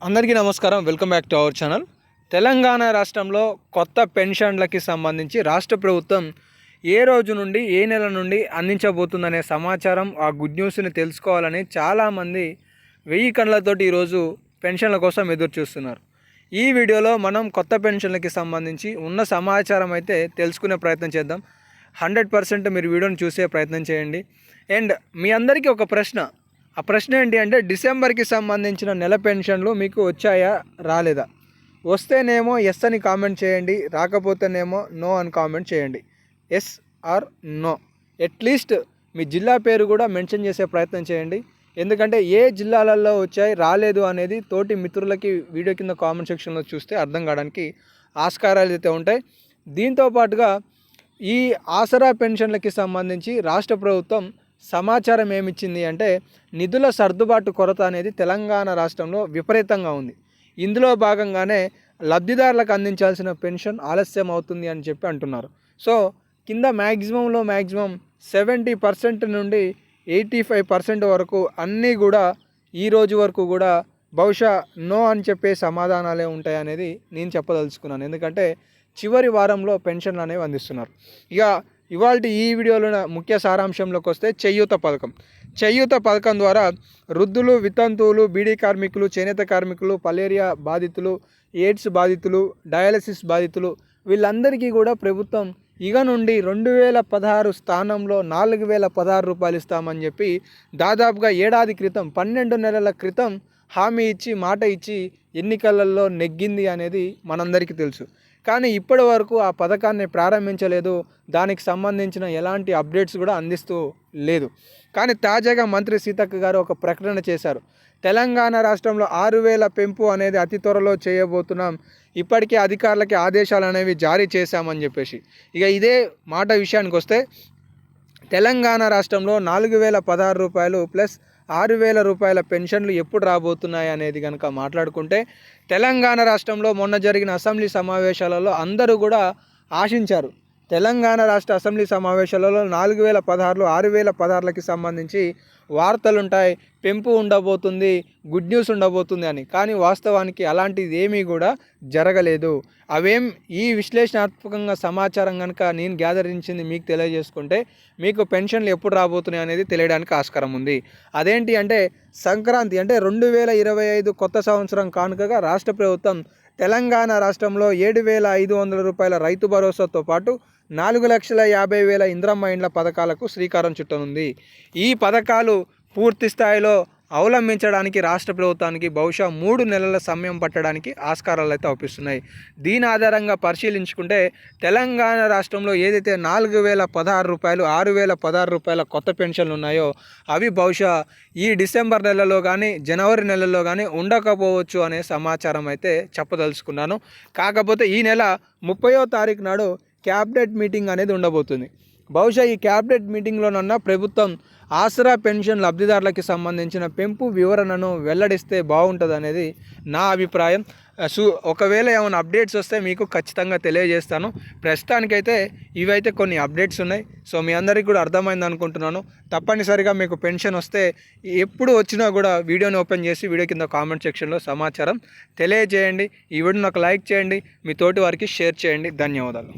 అందరికీ నమస్కారం. Welcome back to our channel. Telangana రాష్ట్రంలో కొత్త పెన్షన్లకి సంబంధించి రాష్ట్ర ప్రభుత్వం ఏ రోజు నుండి ఏ నెల నుండి అందించబోతుందనే సమాచారం, ఆ గుడ్ న్యూస్ని తెలుసుకోవాలని చాలామంది 1000 కళ్ళతోటి ఈరోజు పెన్షన్ల కోసం ఎదురు చూస్తున్నారు. ఈ వీడియోలో మనం కొత్త పెన్షన్లకి సంబంధించి ఉన్న సమాచారం అయితే తెలుసుకునే ప్రయత్నం చేద్దాం. 100% మీరు వీడియోని చూసే ప్రయత్నం చేయండి. అండ్ మీ అందరికీ ఒక ప్రశ్న, ఆ ప్రశ్న ఏంటి అంటే, డిసెంబర్కి సంబంధించిన నెల పెన్షన్లు మీకు వచ్చాయా రాలేదా? వస్తేనేమో ఎస్ అని కామెంట్ చేయండి, రాకపోతేనేమో నో అని కామెంట్ చేయండి. ఎస్ ఆర్ నో, అట్లీస్ట్ మీ జిల్లా పేరు కూడా మెన్షన్ చేసే ప్రయత్నం చేయండి. ఎందుకంటే ఏ జిల్లాలలో వచ్చాయి రాలేదు అనేది తోటి మిత్రులకి వీడియో కింద కామెంట్ సెక్షన్లో చూస్తే అర్థం కావడానికి ఆస్కారాలు అయితే ఉంటాయి. దీంతో పాటుగా ఈ ఆసరా పెన్షన్లకి సంబంధించి రాష్ట్ర ప్రభుత్వం సమాచారం ఏమిచ్చింది అంటే, నిధుల సర్దుబాటు కొరత అనేది తెలంగాణ రాష్ట్రంలో విపరీతంగా ఉంది. ఇందులో భాగంగానే లబ్ధిదారులకు అందించాల్సిన పెన్షన్ ఆలస్యం అవుతుంది అని చెప్పి అంటున్నారు. సో కింద మ్యాక్సిమం 70% నుండి 85% వరకు అన్నీ కూడా ఈ రోజు వరకు కూడా బహుశా నో అని చెప్పే సమాధానాలే ఉంటాయి అనేది నేను చెప్పదలుచుకున్నాను. ఎందుకంటే చివరి వారంలో పెన్షన్లు అనేవి అందిస్తున్నారు. ఇక ఇవాళ ఈ వీడియోలో ముఖ్య సారాంశంలోకి వస్తే, చేయూత పథకం ద్వారా వృద్ధులు, వితంతువులు, బీడీ కార్మికులు, చేనేత కార్మికులు, మలేరియా బాధితులు, ఎయిడ్స్ బాధితులు, డయాలసిస్ బాధితులు వీళ్ళందరికీ కూడా ప్రభుత్వం ఇక నుండి 2016 స్థానంలో 4016 రూపాయలు ఇస్తామని చెప్పి దాదాపుగా ఏడాది క్రితం 12 నెలల క్రితం హామీ ఇచ్చి, మాట ఇచ్చి ఎన్నికలలో నెగ్గింది అనేది మనందరికీ తెలుసు. కానీ ఇప్పటి వరకు ఆ పథకాన్ని ప్రారంభించలేదు. దానికి సంబంధించిన ఎలాంటి అప్డేట్స్ కూడా అందిస్తూ లేదు. కానీ తాజాగా మంత్రి సీతక్క గారు ఒక ప్రకటన చేశారు. తెలంగాణ రాష్ట్రంలో 6000 పెంపు అనేది అతి త్వరలో చేయబోతున్నాం, ఇప్పటికే అధికారులకి ఆదేశాలు అనేవి జారీ చేశామని చెప్పేసి. ఇక ఇదే మాట విషయానికి వస్తే, తెలంగాణ రాష్ట్రంలో 4016 రూపాయలు ప్లస్ 6000 రూపాయల పెన్షన్లు ఎప్పుడు రాబోతున్నాయి అనేది కనుక మాట్లాడుకుంటే, తెలంగాణ రాష్ట్రంలో మొన్న జరిగిన అసెంబ్లీ సమావేశాలలో అందరూ కూడా ఆశించారు. తెలంగాణ రాష్ట్ర అసెంబ్లీ సమావేశాలలో 4016 6016కి సంబంధించి వార్తలుంటాయి, పెంపు ఉండబోతుంది, గుడ్ న్యూస్ ఉండబోతుంది అని. కానీ వాస్తవానికి అలాంటిది ఏమీ కూడా జరగలేదు. ఈ విశ్లేషణాత్మకంగా సమాచారం కనుక నేను గ్యాదరించింది మీకు తెలియజేసుకుంటే, మీకు పెన్షన్లు ఎప్పుడు రాబోతున్నాయి అనేది తెలియడానికి ఆస్కారం ఉంది. అదేంటి అంటే, సంక్రాంతి అంటే 2025 కొత్త సంవత్సరం కానుకగా రాష్ట్ర ప్రభుత్వం తెలంగాణ రాష్ట్రంలో 7500 రూపాయల రైతు భరోసాతో పాటు 4,50,000 ఇంద్రమ్మ ఇండ్ల పథకాలకు శ్రీకారం చుట్టనుంది. ఈ పథకాలు పూర్తి స్థాయిలో అవలంబించడానికి రాష్ట్ర ప్రభుత్వానికి బహుశా 3 నెలల సమయం పట్టడానికి ఆస్కారాలు అయితే అవుపిస్తున్నాయి. దీని ఆధారంగా పరిశీలించుకుంటే, తెలంగాణ రాష్ట్రంలో ఏదైతే 4016 రూపాయలు 6016 రూపాయల కొత్త పెన్షన్లు ఉన్నాయో అవి బహుశా ఈ డిసెంబర్ నెలలో కానీ జనవరి నెలలో కానీ ఉండకపోవచ్చు అనే సమాచారం అయితే చెప్పదలుచుకున్నాను. కాకపోతే ఈ నెల 30వ తారీఖు నాడు క్యాబినెట్ మీటింగ్ అనేది ఉండబోతుంది. బహుశా ఈ క్యాబినెట్ మీటింగ్లోనన్నా ప్రభుత్వం ఆసరా పెన్షన్ లబ్ధిదారులకి సంబంధించిన పెంపు వివరణను వెల్లడిస్తే బాగుంటుంది అనేది నా అభిప్రాయం. ఒకవేళ ఏమైనా అప్డేట్స్ వస్తే మీకు ఖచ్చితంగా తెలియజేస్తాను. ప్రస్తుతానికైతే ఇవైతే కొన్ని అప్డేట్స్ ఉన్నాయి. సో మీ అందరికీ కూడా అర్థమైంది అనుకుంటున్నాను. తప్పనిసరిగా మీకు పెన్షన్ వస్తే ఎప్పుడు వచ్చినా కూడా వీడియోని ఓపెన్ చేసి వీడియో కింద కామెంట్ సెక్షన్లో సమాచారం తెలియజేయండి. ఈ వీడియోని నాకు లైక్ చేయండి, మీ తోటి వారికి షేర్ చేయండి. ధన్యవాదాలు.